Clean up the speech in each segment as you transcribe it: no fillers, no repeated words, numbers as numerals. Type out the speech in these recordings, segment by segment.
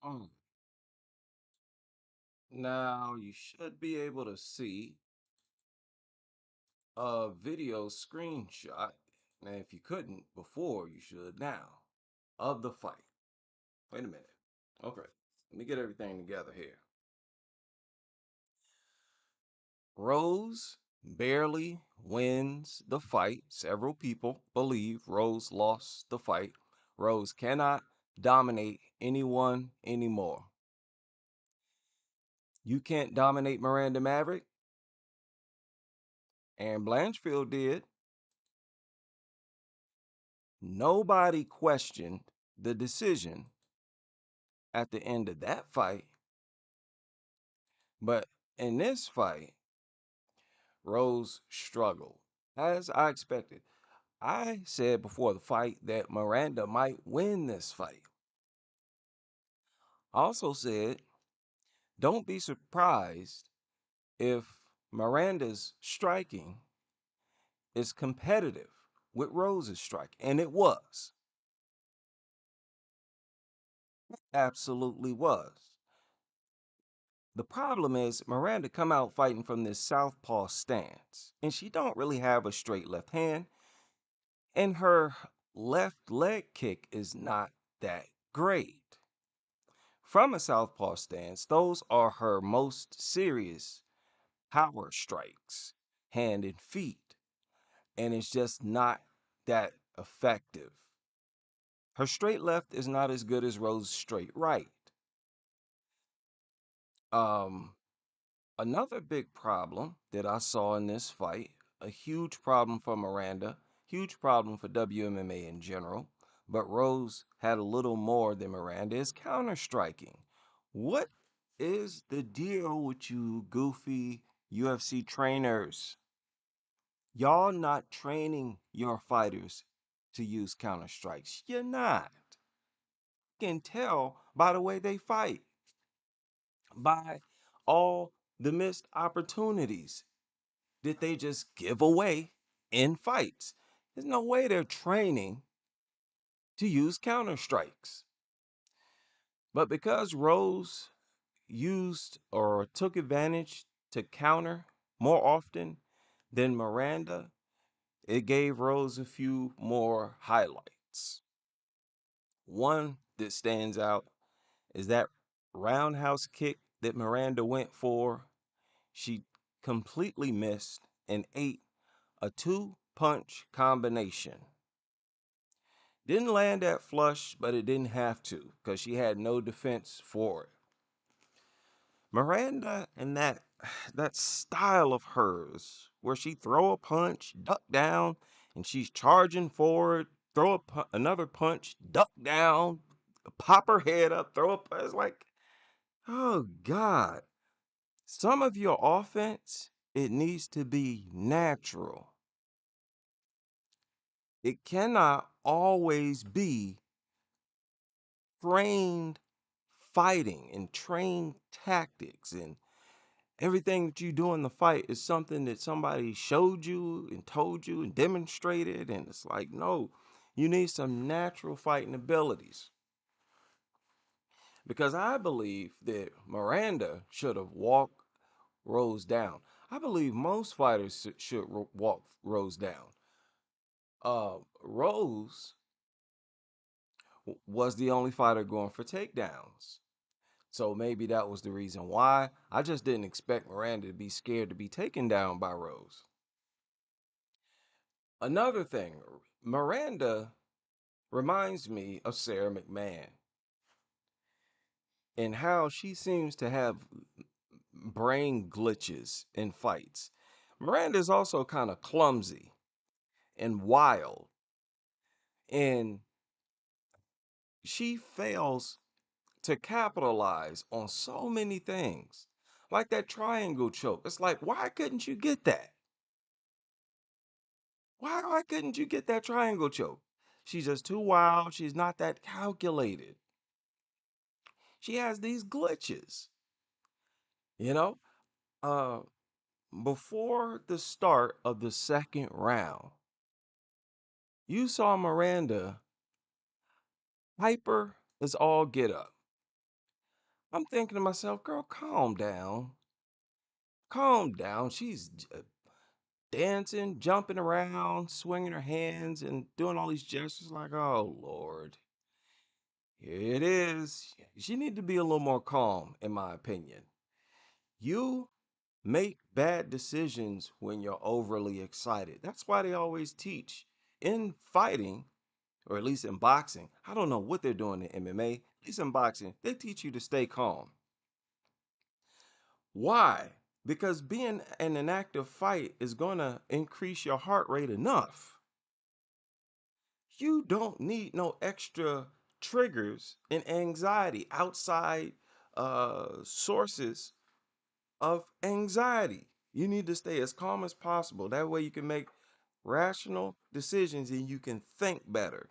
Mm. Now you should be able to see a video screenshot. And if you couldn't before, you should now of the fight. Wait a minute. Okay. Let me get everything together here. Rose barely wins the fight. Several people believe Rose lost the fight. Rose cannot dominate anyone anymore. You can't dominate Miranda Maverick, and Blanchfield did. Nobody questioned the decision at the end of that fight. But in this fight, Rose struggled. As I expected, I said before the fight that Miranda might win this fight. I also said, don't be surprised if Miranda's striking is competitive with Rose's strike. And it was. Absolutely was. The problem is Miranda come out fighting from this southpaw stance, and she don't really have a straight left hand, and her left leg kick is not that great. From a southpaw stance, those are her most serious power strikes, hand and feet, and it's just not that effective. Her straight left is not as good as Rose's straight right. Um, Another big problem that I saw in this fight, a huge problem for Miranda, huge problem for WMMA in general, but Rose had a little more than Miranda, is counter striking. What is the deal with you goofy UFC trainers? Y'all not training your fighters to use counter strikes. You're not. You can tell by the way they fight, by all the missed opportunities that they just give away in fights. There's no way they're training to use counter strikes. But because Rose used or took advantage to counter more often than Miranda, it gave Rose a few more highlights. One that stands out is that roundhouse kick that Miranda went for. She completely missed and ate a two-punch combination. Didn't land that flush, but it didn't have to because she had no defense for it. Miranda and that style of hers, where she throw a punch, duck down, and she's charging forward, throw another punch, duck down, pop her head up, throw a punch. It's like, oh God. Some of your offense, it needs to be natural. It cannot always be trained fighting and trained tactics, and everything that you do in the fight is something that somebody showed you and told you and demonstrated. And it's like, no, you need some natural fighting abilities. Because I believe that Miranda should have walked Rose down. I believe most fighters should walk Rose down. Rose was the only fighter going for takedowns. So maybe that was the reason why. I just didn't expect Miranda to be scared to be taken down by Rose. Another thing, Miranda reminds me of Sarah McMahon and how she seems to have brain glitches in fights. Miranda is also kind of clumsy and wild, and she fails to capitalize on so many things. Like that triangle choke. It's like, why couldn't you get that? Why couldn't you get that triangle choke? She's just too wild. She's not that calculated. She has these glitches, you know? Uh Before the start of the second round, you saw Miranda hyper as all get up. I'm thinking to myself, girl, calm down. Calm down. Dancing, jumping around, swinging her hands, and doing all these gestures like, oh, Lord. Here it is. She need to be a little more calm, in my opinion. You make bad decisions when you're overly excited. That's why they always teach in fighting, or at least in boxing. I don't know what they're doing in MMA. At least in boxing, they teach you to stay calm. Why? Because being in an active fight is going to increase your heart rate enough. You don't need no extra triggers and anxiety, outside sources of anxiety. You need to stay as calm as possible. That way you can make rational decisions and you can think better.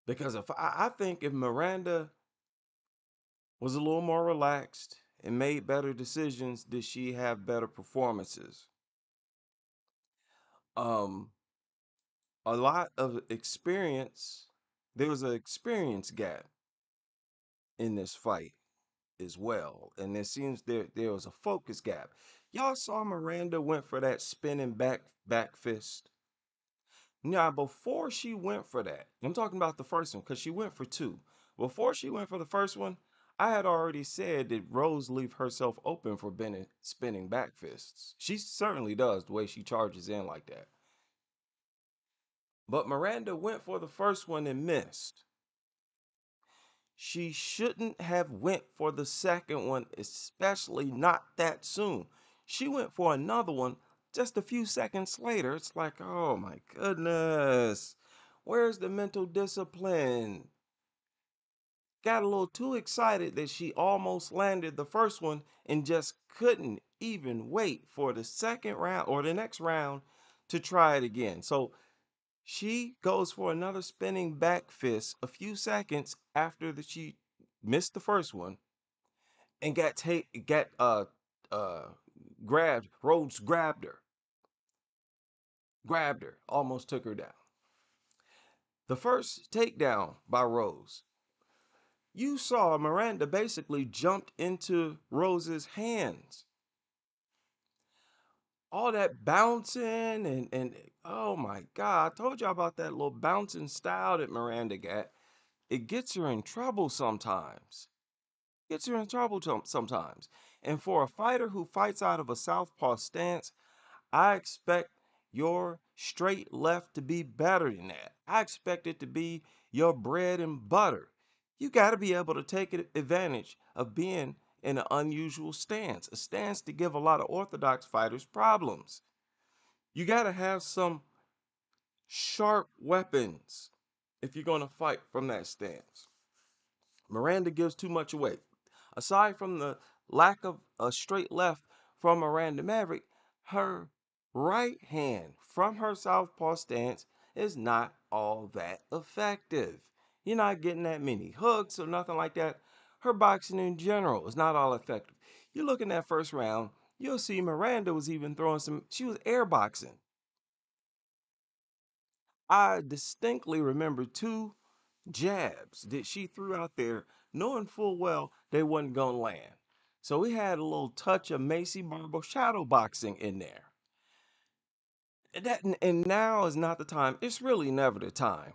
Because if I think if Miranda was a little more relaxed and made better decisions, did she have better performances? Um, a lot of experience, there was an experience gap in this fight as well. And it seems there was a focus gap. Y'all saw Miranda went for that spinning back fist. Now, before she went for that, I'm talking about the first one because she went for two. Before she went for the first one, I had already said that Rose leave herself open for spinning back fists. She certainly does the way she charges in like that. But Miranda went for the first one and missed. She shouldn't have went for the second one, especially not that soon. She went for another one just a few seconds later. It's like, oh my goodness. Where's the mental discipline? Got a little too excited that she almost landed the first one and just couldn't even wait for the second round or the next round to try it again. So she goes for another spinning back fist a few seconds after she missed the first one and got uh grabbed. Rhodes grabbed her, almost took her down. The first takedown by Rose, you saw Miranda basically jumped into Rose's hands. All that bouncing and oh my God, I told y'all about that little bouncing style that Miranda got. It gets her in trouble sometimes. Gets her in trouble sometimes. And for a fighter who fights out of a southpaw stance, I expect your straight left to be better than that. I expect it to be your bread and butter. You got to be able to take advantage of being in an unusual stance, a stance to give a lot of orthodox fighters problems. You got to have some sharp weapons if you're going to fight from that stance. Miranda gives too much away. Aside from the lack of a straight left from Miranda Maverick, her right hand from her southpaw stance is not all that effective. You're not getting that many hooks or nothing like that. Her boxing in general is not all effective. You look in that first round, you'll see Miranda was even throwing she was air boxing. I distinctly remember two jabs that she threw out there, knowing full well they wasn't gonna land. So we had a little touch of Macy Barber shadow boxing in there. And now is not the time. It's really never the time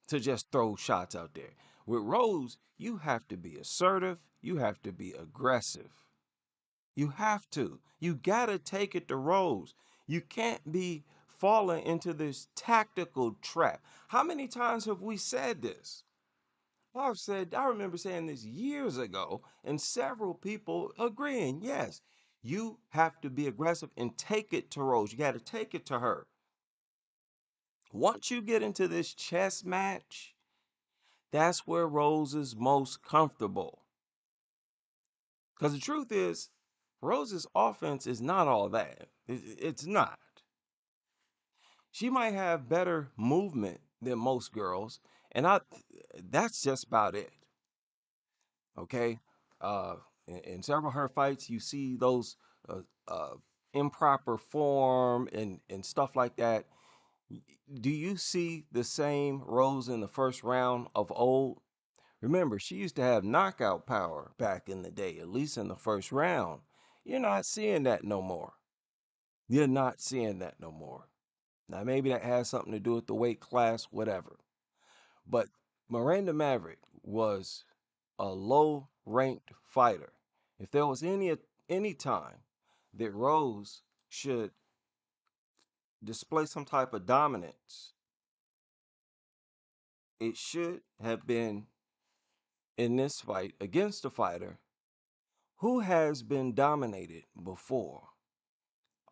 to just throw shots out there. With Rose, you have to be assertive. You have to be aggressive. You have to. You gotta take it to Rose. You can't be falling into this tactical trap. How many times have we said this? I remember saying this years ago, and several people agreeing, yes, you have to be aggressive and take it to Rose. You got to take it to her. Once you get into this chess match, that's where Rose is most comfortable. Because the truth is, Rose's offense is not all that. It's not. She might have better movement than most girls, and that's just about it. Okay. Uh, in several of her fights, you see those uh, uh, improper form and stuff like that. Do you see the same Rose in the first round of old? Remember, she used to have knockout power back in the day, at least in the first round. You're not seeing that no more. You're not seeing that no more. Now, maybe that has something to do with the weight class, whatever. But Miranda Maverick was a low ranked fighter. If there was any time that Rose should display some type of dominance, it should have been in this fight against a fighter who has been dominated before.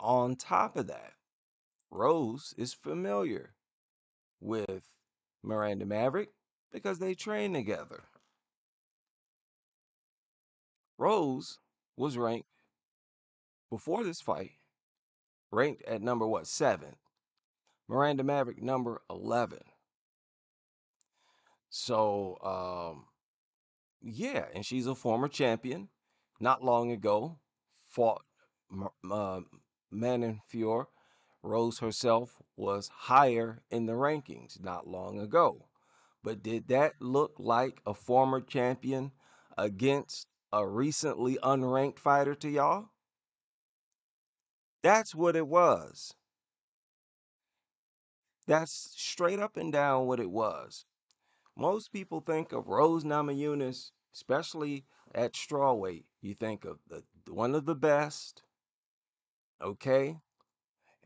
On top of that, Rose is familiar with Miranda Maverick because they train together. Rose was ranked before this fight, ranked at number what, 7. Miranda Maverick number 11. So, yeah, and she's a former champion. Not long ago, fought Manon Fior. Rose herself was higher in the rankings not long ago. But did that look like a former champion against a recently unranked fighter to y'all? That's what it was. That's straight up and down what it was. Most people think of Rose Namajunas, especially at strawweight. You think of one of the best, okay?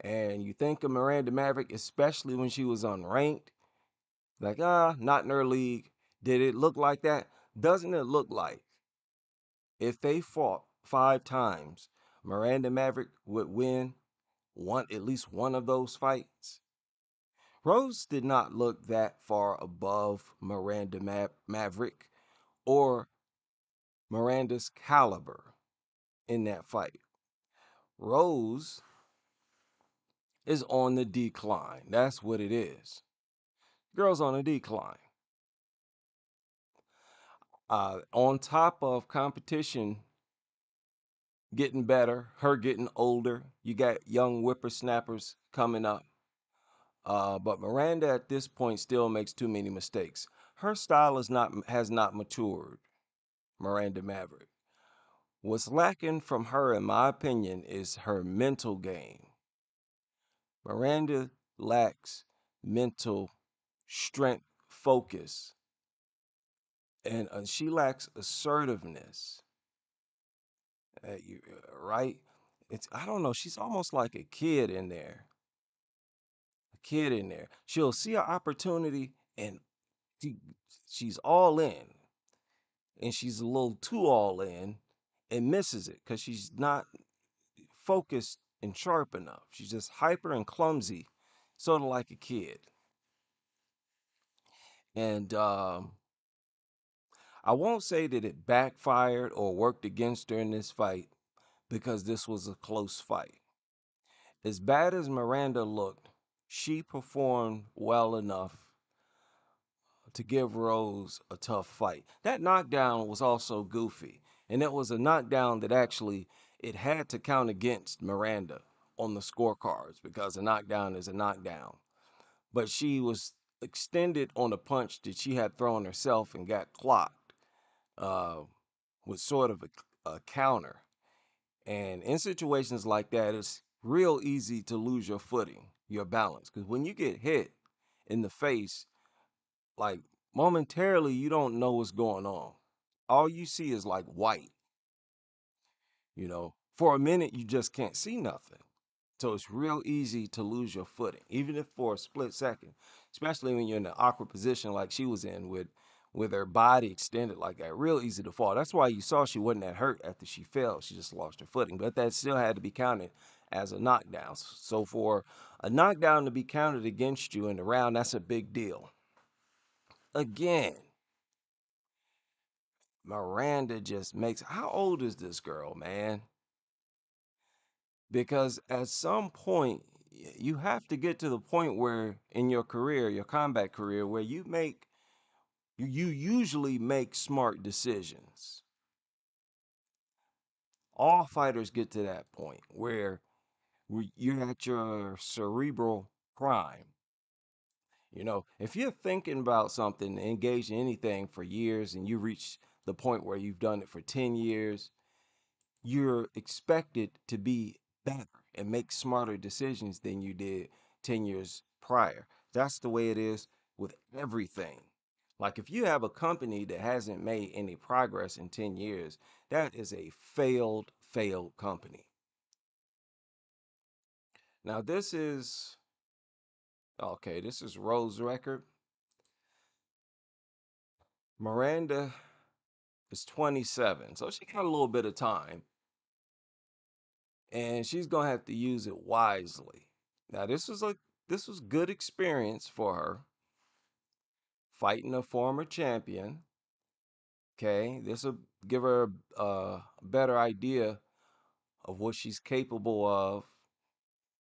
And you think of Miranda Maverick, especially when she was unranked. Like, not in her league. Did it look like that? Doesn't it look like if they fought 5 times, Miranda Maverick would win at least one of those fights? Rose did not look that far above Miranda Maverick or Miranda's caliber in that fight. Rose is on the decline. That's what it is. Girl's on a decline. On top of competition getting better, her getting older, you got young whippersnappers coming up. But Miranda at this point still makes too many mistakes. Her style has not matured. Miranda Maverick. What's lacking from her, in my opinion, is her mental game. Miranda lacks mental strength, focus, and she lacks assertiveness. Right? I don't know. She's almost like a kid in there. A kid in there. She'll see an opportunity and she, she's all in, and she's a little too all in, and misses it because she's not focused and sharp enough. She's just hyper and clumsy, sort of like a kid. And I won't say that it backfired or worked against her in this fight because this was a close fight. As bad as Miranda looked, she performed well enough to give Rose a tough fight. That knockdown was also goofy, and it was a knockdown that actually it had to count against Miranda on the scorecards because a knockdown is a knockdown. But she was extended on a punch that she had thrown herself and got clocked uh, with sort of a counter. And in situations like that, it's real easy to lose your footing, your balance. Because when you get hit in the face, like momentarily, you don't know what's going on. All you see is like white, you know. For a minute, you just can't see nothing. So it's real easy to lose your footing, even if for a split second, especially when you're in an awkward position like she was in with her body extended like that. Real easy to fall. That's why you saw she wasn't that hurt after she fell. She just lost her footing. But that still had to be counted as a knockdown. So for a knockdown to be counted against you in the round, that's a big deal. Again, Miranda just makes. How old is this girl, man? Because at some point you have to get to the point where in your career, your combat career, where you usually make smart decisions. All fighters get to that point where you're at your cerebral prime If you're thinking about something, engaged in anything for years, and you reach the point where you've done it for 10 years, you're expected to be better and make smarter decisions than you did 10 years prior. That's the way it is with everything. Like if you have a company that hasn't made any progress in 10 years, that is a failed company. Now, this is Rose's record. Miranda is 27, so she got a little bit of time, and she's gonna have to use it wisely. Now, this was good experience for her, fighting a former champion. Okay, this will give her a better idea of what she's capable of,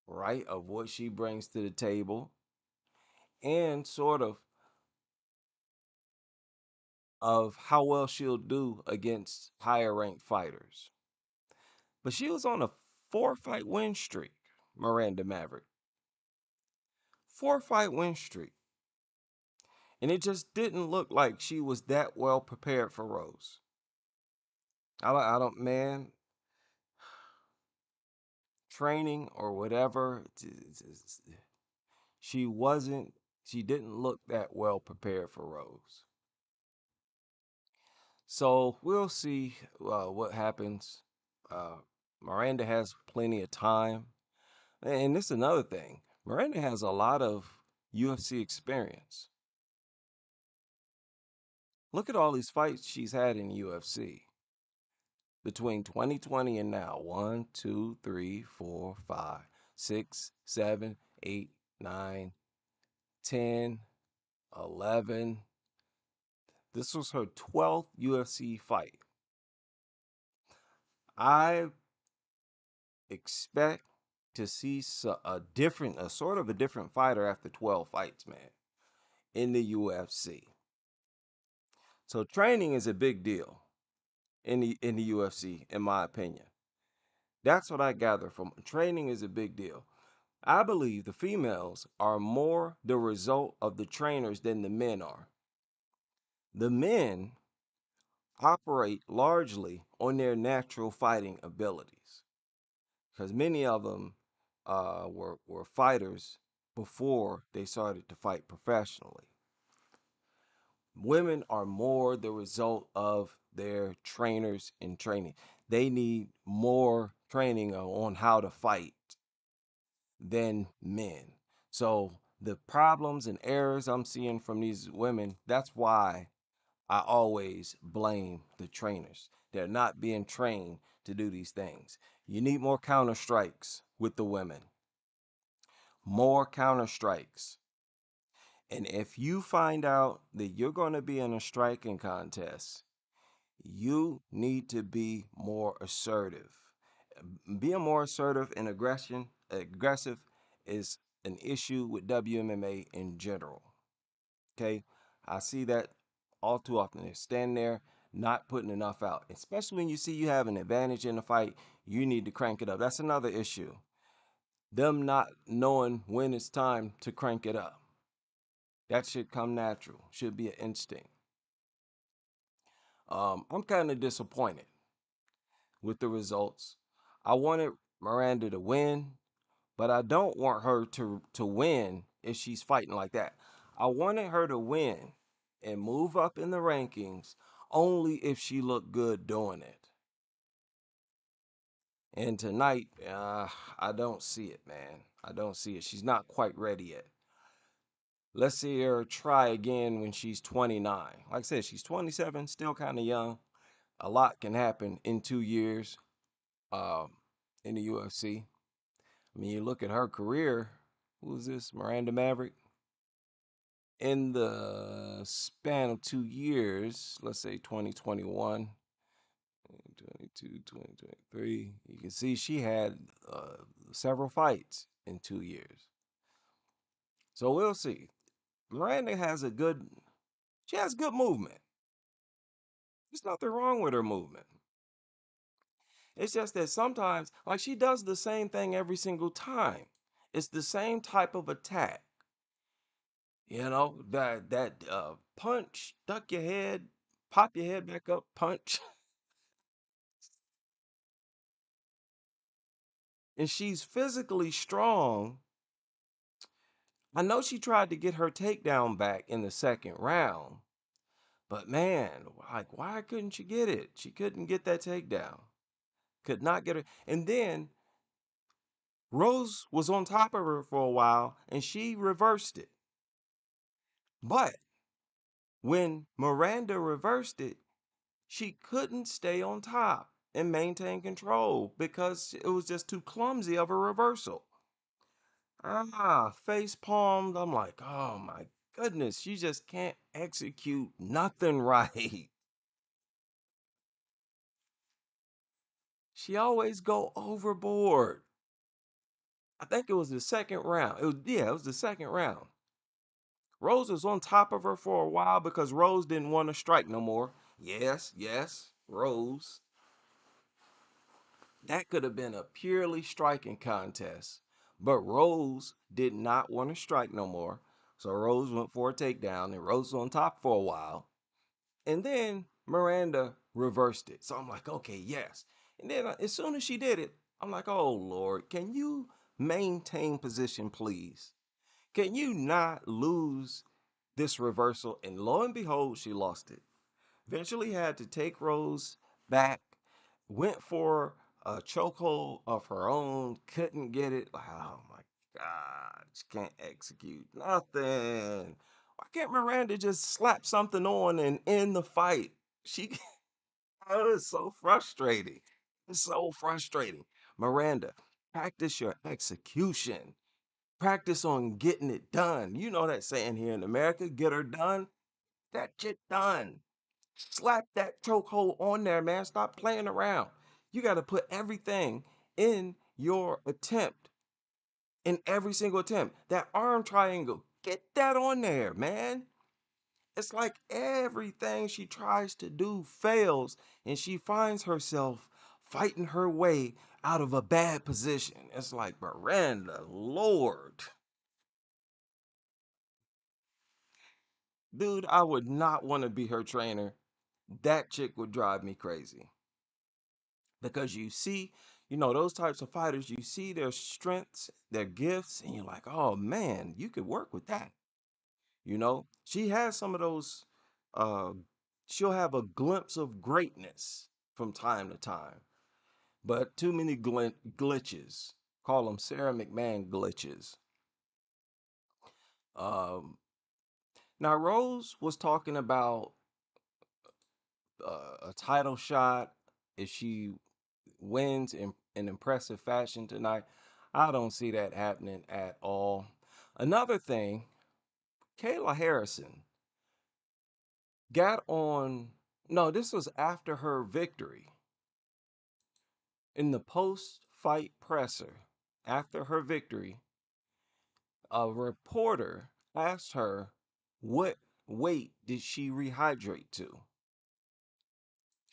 right? Of what she brings to the table, and sort of how well she'll do against higher ranked fighters. But she was on a 4 fight win streak, Miranda Maverick. 4 fight win streak. And it just didn't look like she was that well prepared for Rose. Man, training or whatever, she wasn't, she didn't look that well prepared for Rose. So we'll see what happens. Uh, Miranda has plenty of time. And this is another thing. Miranda has a lot of UFC experience. Look at all these fights she's had in UFC between 2020 and now. 1, 2, 3, 4, 5, 6, 7, 8, 9, 10, 11. This was her 12th UFC fight. I expect to see a sort of a different fighter after 12 fights, man, in the UFC. So training is a big deal in the UFC, in my opinion. That's what I gather from training is a big deal. I believe the females are more the result of the trainers than the men are. The men operate largely on their natural fighting abilities because many of them were fighters before they started to fight professionally. Women are more the result of their trainers in training. They need more training on how to fight than men. So the problems and errors I'm seeing from these women, that's why I always blame the trainers. They're not being trained to do these things. You need more counter strikes with the women. More counter strikes. And if you find out that you're going to be in a striking contest, you need to be more assertive. Being more assertive and aggressive is an issue with WMMA in general. Okay, I see that all too often. They stand there not putting enough out, especially when you see you have an advantage in the fight. You need to crank it up. That's another issue. Them not knowing when it's time to crank it up. That should come natural. Should be an instinct. I'm kind of disappointed with the results. I wanted Miranda to win, but I don't want her to win if she's fighting like that. I wanted her to win and move up in the rankings only if she looked good doing it. And tonight, I don't see it, man. I don't see it. She's not quite ready yet. Let's see her try again when she's 29. Like I said, she's 27, still kind of young. A lot can happen in 2 years um, in the UFC. I mean, you look at her career. Who is this? Miranda Maverick. In the span of 2 years, let's say 2021, 2022, 2023, you can see she had several fights in 2 years. So we'll see. Miranda she has good movement. There's nothing wrong with her movement. It's just that sometimes, like she does the same thing every single time. It's the same type of attack. That punch, duck your head, pop your head back up, punch. And she's physically strong. I know she tried to get her takedown back in the second round, but man, like, why couldn't she get it? She couldn't get that takedown. Could not get it. And then Rose was on top of her for a while and she reversed it. But when Miranda reversed it, she couldn't stay on top and maintain control because it was just too clumsy of a reversal. Face palmed. I'm like, oh my goodness, she just can't execute nothing right. She always go overboard. I think it was the second round. It was the second round. Rose was on top of her for a while because Rose didn't want to strike no more. Yes, yes, Rose. That could have been a purely striking contest. But Rose did not want to strike no more. So Rose went for a takedown and Rose was on top for a while. And then Miranda reversed it. So I'm like, okay, yes. And then as soon as she did it, I'm like, oh Lord, can you maintain position, please? Can you not lose this reversal? And lo and behold, she lost it. Eventually had to take Rose back, went for a chokehold of her own, couldn't get it. Like, oh my God, she can't execute nothing. Why can't Miranda just slap something on and end the fight? She, oh, it's so frustrating. It's so frustrating. Miranda, practice your execution. Practice on getting it done. You know that saying here in America, get her done. That shit done. Slap that chokehold on there, man. Stop playing around. You got to put everything in your attempt, in every single attempt. That arm triangle, get that on there, man. It's like everything she tries to do fails, and she finds herself fighting her way out of a bad position. It's like, Miranda, Lord. Dude, I would not want to be her trainer. That chick would drive me crazy. Because those types of fighters, you see their strengths, their gifts, and you're like, oh man, you could work with that. She has some of those, uh, she'll have a glimpse of greatness from time to time, but too many glitches. Call them Sarah McMahon glitches. Um, Now, Rose was talking about a title shot if she wins in an impressive fashion tonight. I don't see that happening at all. Another thing, Kayla Harrison got on. No, this was after her victory. In the post fight presser, after her victory, a reporter asked her what weight did she rehydrate to.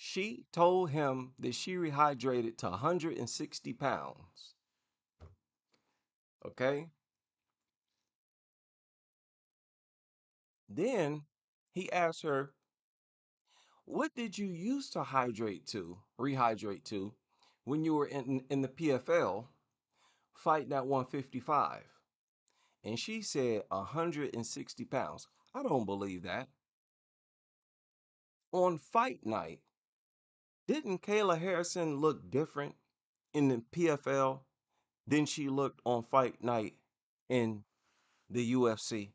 She told him that she rehydrated to 160 pounds. Okay? Then he asked her, what did you used to rehydrate to, when you were in the PFL fighting at 155? And she said 160 pounds. I don't believe that. On fight night, didn't Kayla Harrison look different in the PFL than she looked on fight night in the UFC?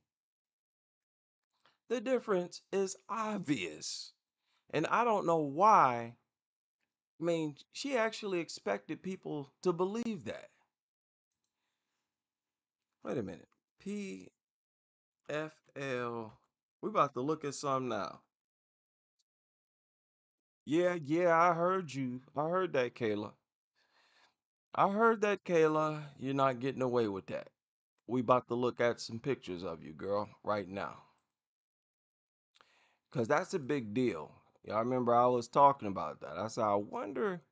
The difference is obvious. And I don't know why. I mean, she actually expected people to believe that. Wait a minute. PFL. We about to look at some now. Yeah, yeah, I heard you. I heard that, Kayla. I heard that, Kayla. You're not getting away with that. We about to look at some pictures of you, girl, right now. Because that's a big deal. Yeah, I remember I was talking about that. I said, I wonder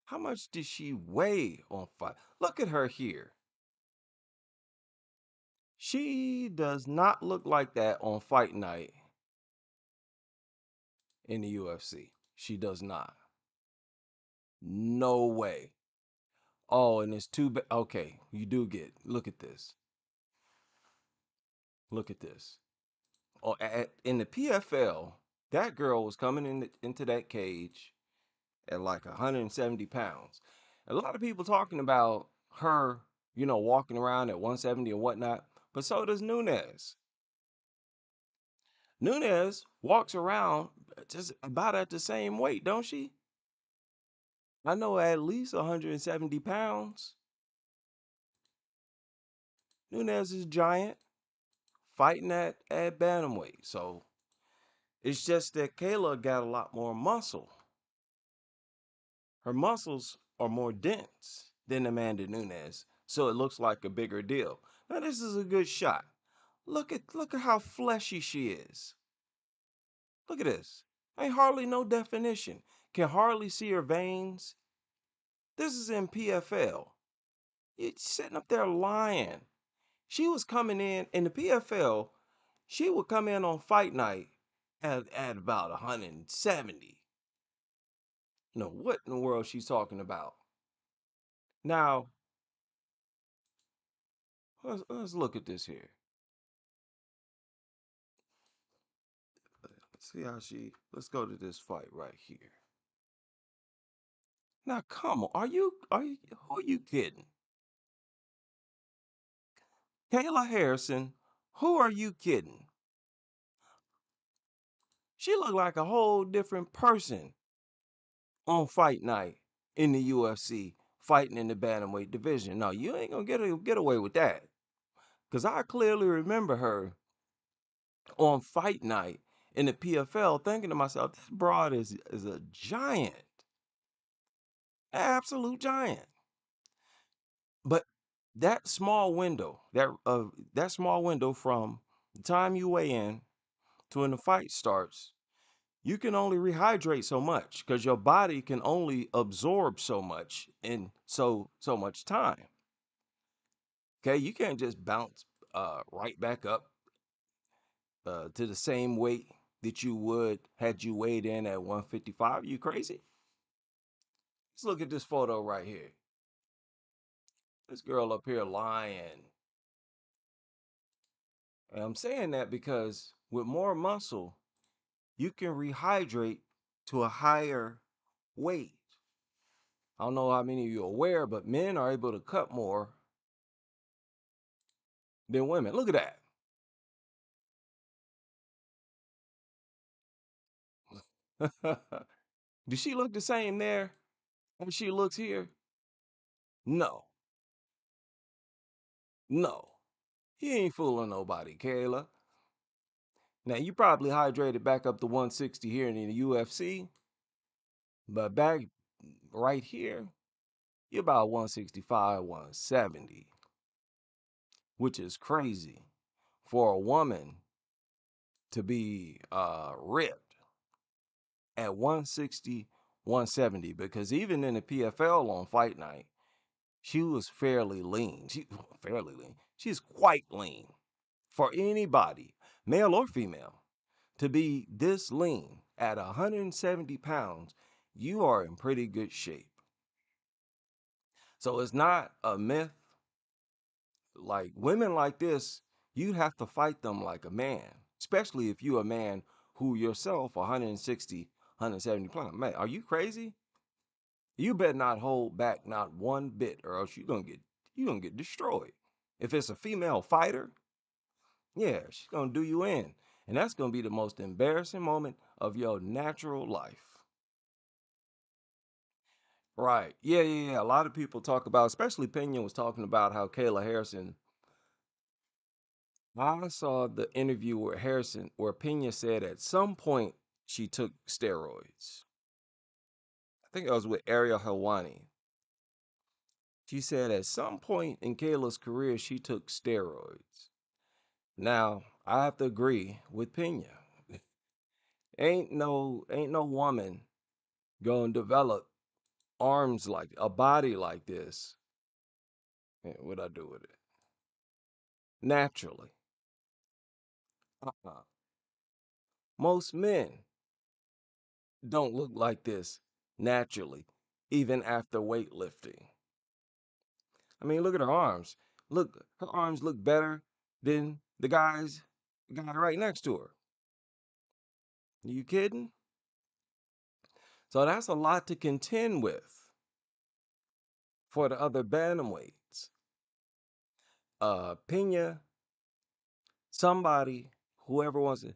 how much did she weigh on fight? Look at her here. She does not look like that on fight night in the UFC. She does not. No way. Oh, and it's too bad. Okay, you do get. Look at this. Look at this. Oh, in the PFL, that girl was coming into that cage at like 170 pounds. A lot of people talking about her, walking around at 170 and whatnot, but so does Nunes. Nunes walks around just about at the same weight, don't she? I know at least 170 pounds. Nunes is giant, fighting at Bantamweight. So it's just that Kayla got a lot more muscle. Her muscles are more dense than Amanda Nunes, so it looks like a bigger deal. Now this is a good shot. Look at how fleshy she is. Look at this. Ain't hardly no definition. Can hardly see her veins. This is in PFL. You're sitting up there lying. She was coming in the PFL. She would come in on fight night at about 170. What in the world she's talking about? Now, let's look at this here. Let's see how let's go to this fight right here. Now, come on. Who are you kidding? Kayla Harrison, who are you kidding? She looked like a whole different person on fight night in the UFC, fighting in the bantamweight division. No, you ain't gonna get away with that. Cause I clearly remember her on fight night in the PFL, thinking to myself, this broad is a giant, absolute giant. But that small window from the time you weigh in to when the fight starts, you can only rehydrate so much because your body can only absorb so much in so much time. Okay, you can't just bounce right back up to the same weight that you would had you weighed in at 155. You crazy? Let's look at this photo right here. This girl up here lying. And I'm saying that because with more muscle, you can rehydrate to a higher weight. I don't know how many of you are aware, but men are able to cut more than women. Look at that. Does she look the same there as she looks here? No, no. He ain't fooling nobody, Kayla. Now, you probably hydrated back up to 160 here in the UFC, but back right here, you're about 165, 170, which is crazy for a woman to be ripped at 160, 170, because even in the PFL on fight night, she was fairly lean. Fairly lean. She's quite lean. For anybody, male or female, to be this lean at 170 pounds, you are in pretty good shape. So it's not a myth. Like women like this, you have to fight them like a man, especially if you're a man who yourself 160, 170 pounds. Man, are you crazy? You better not hold back not one bit, or else you're gonna get destroyed. If it's a female fighter, yeah, she's gonna do you in. And that's gonna be the most embarrassing moment of your natural life. Right. Yeah, yeah, yeah. A lot of people talk about, especially Pena was talking about how Kayla Harrison. I saw the interview where Pena said at some point she took steroids. I think it was with Ariel Helwani. She said at some point in Kayla's career she took steroids. Now, I have to agree with Pena. Ain't no woman gonna develop arms like a body like this. What I do with it? naturally. Uh-uh. Most men don't look like this naturally, even after weightlifting. I mean, look at her arms. Look, her arms look better than the guy right next to her. Are you kidding? So that's a lot to contend with for the other bantamweights. Pena, somebody, whoever wants it.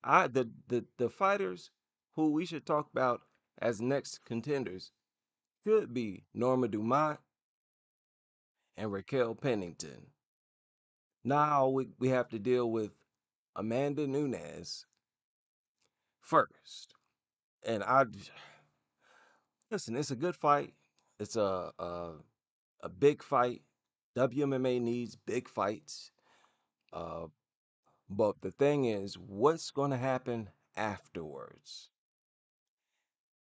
The fighters who we should talk about as next contenders could be Norma Dumont and Raquel Pennington. Now we have to deal with Amanda Nunes first. And I listen, it's a good fight. It's a big fight. WMMA needs big fights. Uh, but the thing is, what's going to happen afterwards?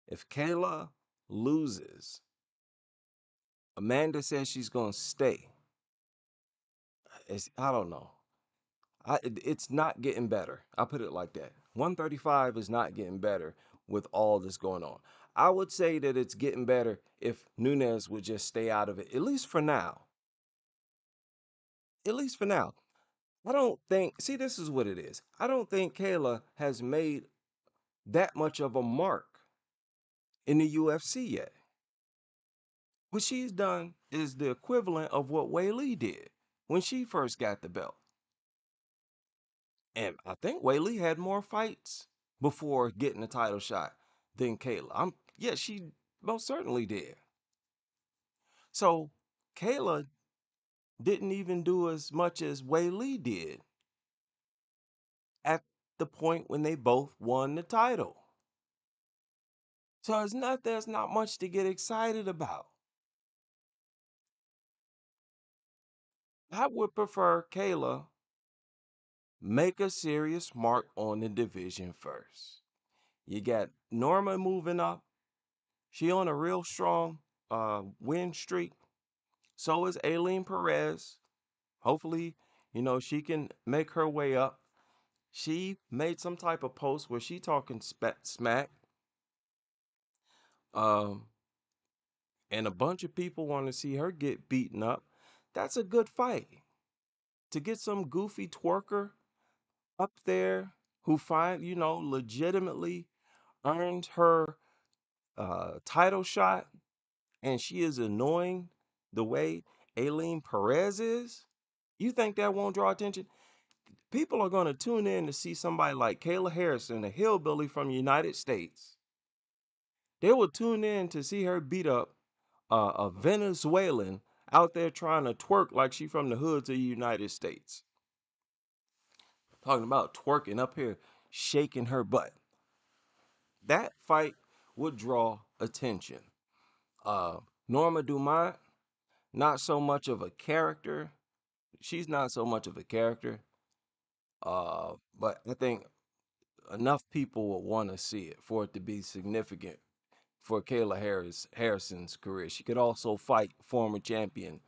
If Kayla loses, Amanda says she's going to stay. I don't know. It's not getting better. I'll put it like that. 135 is not getting better with all this going on. I would say that it's getting better if Nunes would just stay out of it, at least for now. At least for now. I don't think, see, this is what it is. I don't think Kayla has made that much of a mark in the UFC yet. What she's done is the equivalent of what Wei Lee did when she first got the belt. And I think Wei Lee had more fights before getting the title shot than Kayla. Yeah, she most certainly did. So Kayla didn't even do as much as Wei Lee did at the point when they both won the title. So there's not much to get excited about. I would prefer Kayla make a serious mark on the division first. You got Norma moving up. She on a real strong win streak. So is Aileen Perez. Hopefully, she can make her way up. She made some type of post where she talking smack. Um, and a bunch of people want to see her get beaten up. That's a good fight. To get some goofy twerker up there who legitimately earned her title shot, and she is annoying the way Aileen Perez is. You think that won't draw attention? People are going to tune in to see somebody like Kayla Harrison, a hillbilly from the United States. They will tune in to see her beat up a Venezuelan out there trying to twerk like she from the hoods of the United States. Talking about twerking up here, shaking her butt. That fight would draw attention. Uh, Norma Dumont, not so much of a character. She's not so much of a character. But I think enough people will want to see it for it to be significant for Harrison's career. She could also fight former champion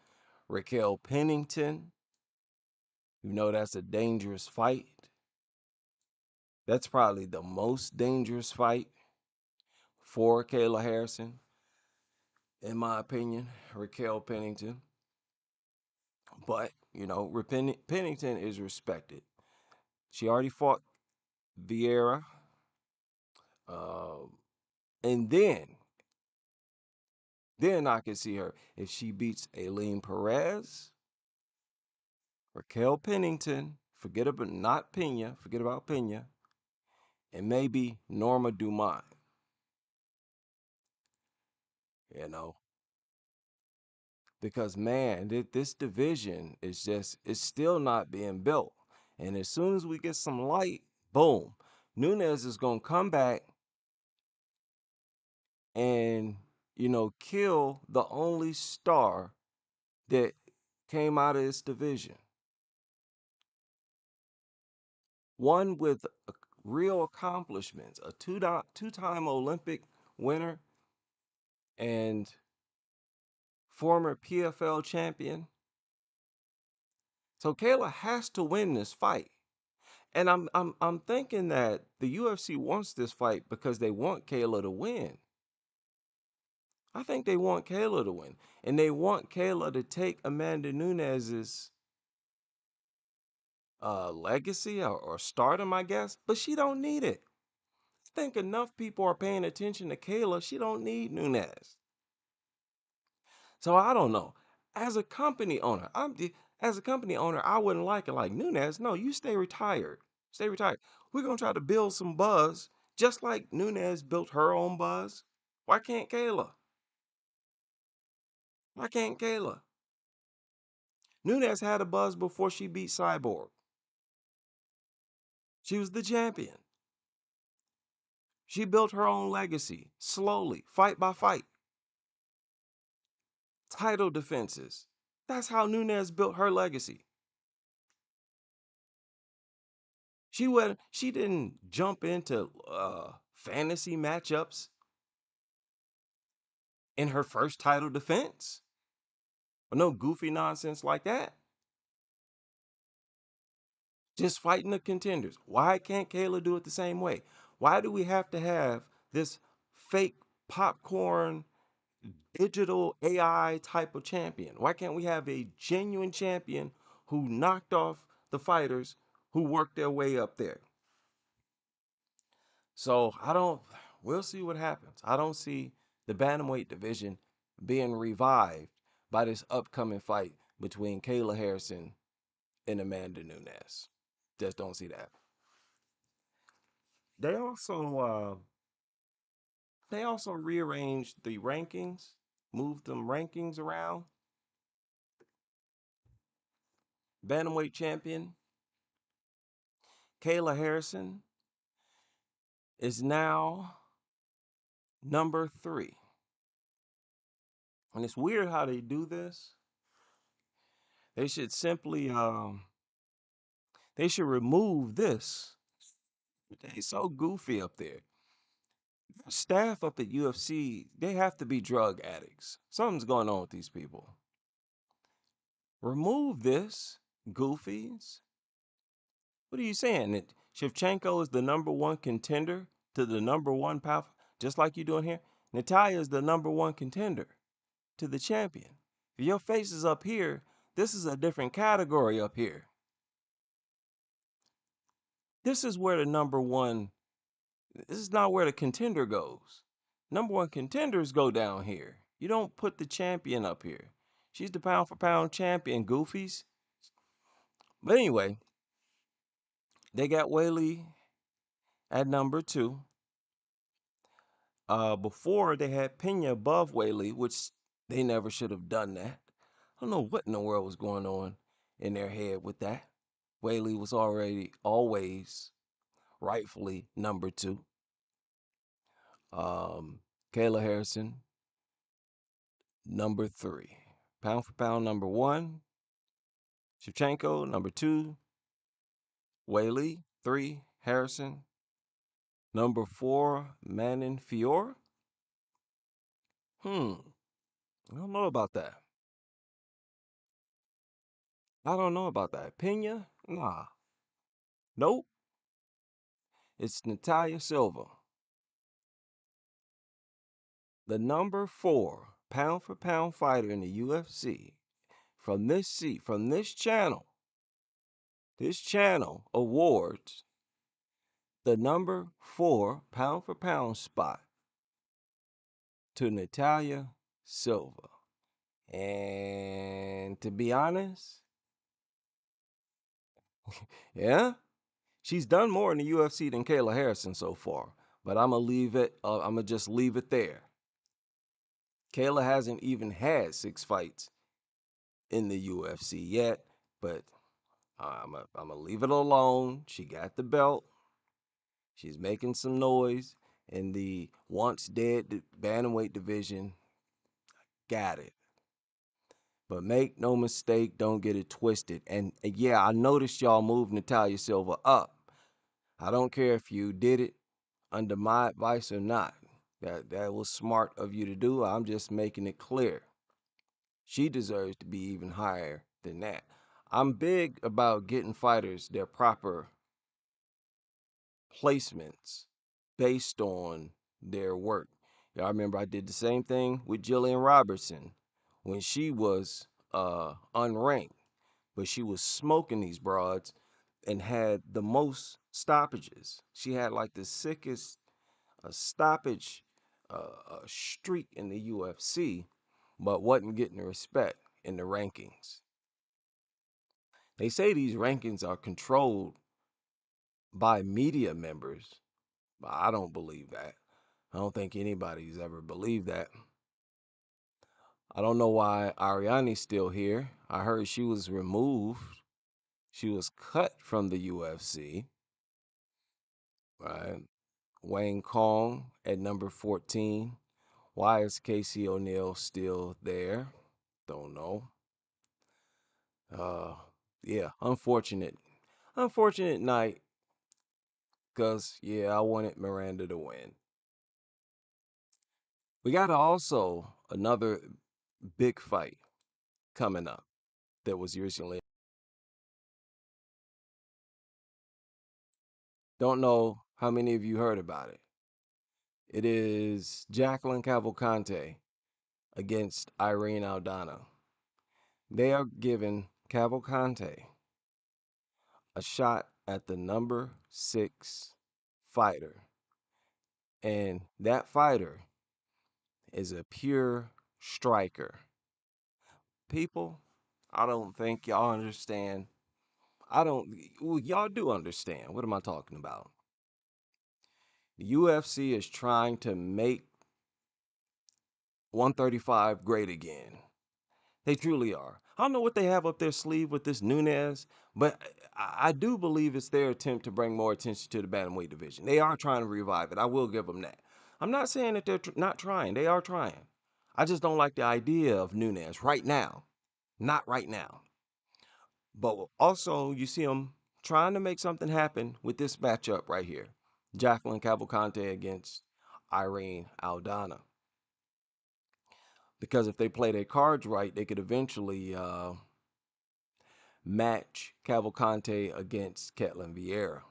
Raquel Pennington. You know that's a dangerous fight. That's probably the most dangerous fight for Kayla Harrison, in my opinion, Raquel Pennington. But, Pennington is respected. She already fought Vieira. Um, and then I can see her if she beats Aileen Perez, Raquel Pennington, forget about not Pena, forget about Pena, and maybe Norma Dumont. You know, because man, this division it's still not being built, and as soon as we get some light, boom, Nunes is gonna come back and kill the only star that came out of this division. One with real accomplishments, a two-time Olympic winner and former PFL champion. So Kayla has to win this fight. And I'm thinking that the UFC wants this fight because they want Kayla to win. I think they want Kayla to win. And they want Kayla to take Amanda Nunes's legacy or stardom, I guess. But she don't need it. I think enough people are paying attention to Kayla. She don't need Nunes. So I don't know. As a company owner, as a company owner, I wouldn't like it. Like Nunes, no, you stay retired. Stay retired. We're gonna try to build some buzz, just like Nunes built her own buzz. Why can't Kayla? Why can't Kayla? Nunes had a buzz before she beat Cyborg. She was the champion. She built her own legacy slowly, fight by fight. Title defenses. That's how Nunes built her legacy. She didn't jump into fantasy matchups in her first title defense. Or no goofy nonsense like that. Just fighting the contenders. Why can't Kayla do it the same way? Why do we have to have this fake popcorn digital AI type of champion? Why can't we have a genuine champion who knocked off the fighters who worked their way up there? So we'll see what happens. I don't see the Bantamweight division being revived by this upcoming fight between Kayla Harrison and Amanda Nunes. Just don't see that. They also uh, they also rearranged the rankings, moved them rankings around. Bantamweight champion Kayla Harrison is now number 3. And it's weird how they do this. They should simply they should remove this. They so goofy up there. Staff up at UFC, they have to be drug addicts. Something's going on with these people. Remove this, goofies. What are you saying? That Shevchenko is the number 1 contender to the number 1 power, just like you're doing here? Natalia is the number 1 contender to the champion. If your face is up here, this is a different category up here. This is where the number 1, this is not where the contender goes. Number 1 contenders go down here. You don't put the champion up here. She's the pound for pound champion, goofies. But anyway, they got Whaley at number 2. Before they had Pena above Whaley, which they never should have done that. I don't know what in the world was going on in their head with that. Whaley was already always rightfully number 2. Um, Kayla Harrison, number 3. Pound for pound, number 1. Shevchenko, number 2. Whaley, 3. Harrison, number 4. Manon Fior. I don't know about that. I don't know about that. Pena? Nah. Nope. It's Natalia Silva. The number 4 pound for pound fighter in the UFC from this seat, from this channel. This channel awards the number 4 pound for pound spot to Natalia Silva. And to be honest, yeah, she's done more in the UFC than Kayla Harrison so far. But I'm gonna leave it. I'm gonna just leave it there. Kayla hasn't even had 6 fights in the UFC yet, but I'm gonna leave it alone. She got the belt. She's making some noise in the once dead bantamweight division. Got it. But make no mistake, don't get it twisted. And yeah, I noticed y'all moved Natalia Silva up. I don't care if you did it under my advice or not. That was smart of you to do. I'm just making it clear. She deserves to be even higher than that. I'm big about getting fighters their proper placements based on their work. I remember I did the same thing with Jillian Robertson when she was unranked, but she was smoking these broads and had the most stoppages. She had like the sickest stoppage streak in the UFC, but wasn't getting the respect in the rankings. They say these rankings are controlled by media members, but I don't believe that. I don't think anybody's ever believed that. I don't know why Ariane's still here. I heard she was removed. She was cut from the UFC, right? Wayne Kong at number 14. Why is Casey O'Neill still there? Don't know. Uh, yeah, unfortunate night. Cause yeah, I wanted Miranda to win. We got also another big fight coming up that was recently. Don't know how many of you heard about it. It is Jacqueline Cavalcante against Irene Aldana. They are giving Cavalcante a shot at the number 6 fighter. And that fighter is a pure striker. People, I don't think y'all understand. I don't, well, y'all do understand. What am I talking about? The UFC is trying to make 135 great again. They truly are. I don't know what they have up their sleeve with this Nunez, but I do believe it's their attempt to bring more attention to the bantamweight division. They are trying to revive it. I will give them that. I'm not saying that they're not trying. They are trying. I just don't like the idea of Nunez right now. Not right now. But also, you see them trying to make something happen with this matchup right here. Jacqueline Cavalcante against Irene Aldana. Because if they play their cards right, they could eventually match Cavalcante against Ketlin Vieira.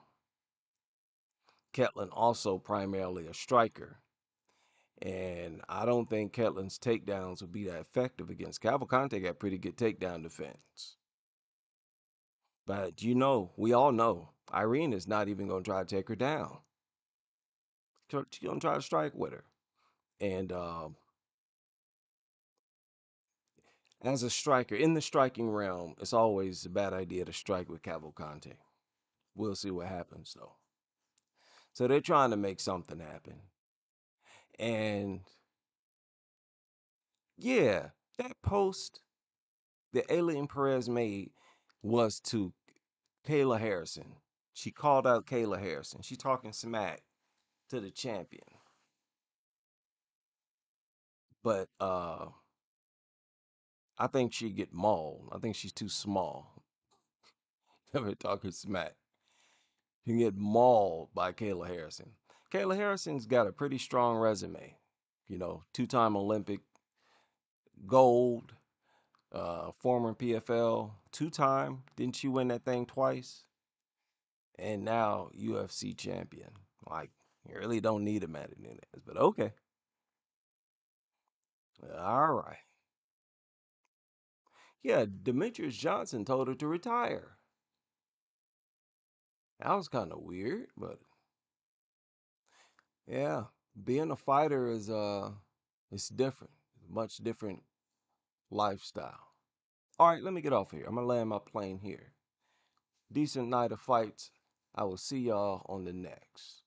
Ketlin also primarily a striker. And I don't think Ketlin's takedowns will be that effective against Cavalcante. Got pretty good takedown defense. But we all know, Irene is not even going to try to take her down. She's going to try to strike with her. And as a striker, in the striking realm, it's always a bad idea to strike with Cavalcante. We'll see what happens, though. So they're trying to make something happen. And yeah, that post that Alien Perez made was to Kayla Harrison. She called out Kayla Harrison. She talking smack to the champion. But I think she'd get mauled. I think she's too small. Ever talking smack. She can get mauled by Kayla Harrison. Kayla Harrison's got a pretty strong resume. Two-time Olympic gold, former PFL, two-time. Didn't she win that thing twice? And now UFC champion. Like, you really don't need a Amanda Nunes, but okay. All right. Yeah, Demetrius Johnson told her to retire. That was kind of weird, but yeah, being a fighter is it's different. Much different lifestyle. All right, let me get off here. I'm gonna land my plane here. Decent night of fights. I will see y'all on the next.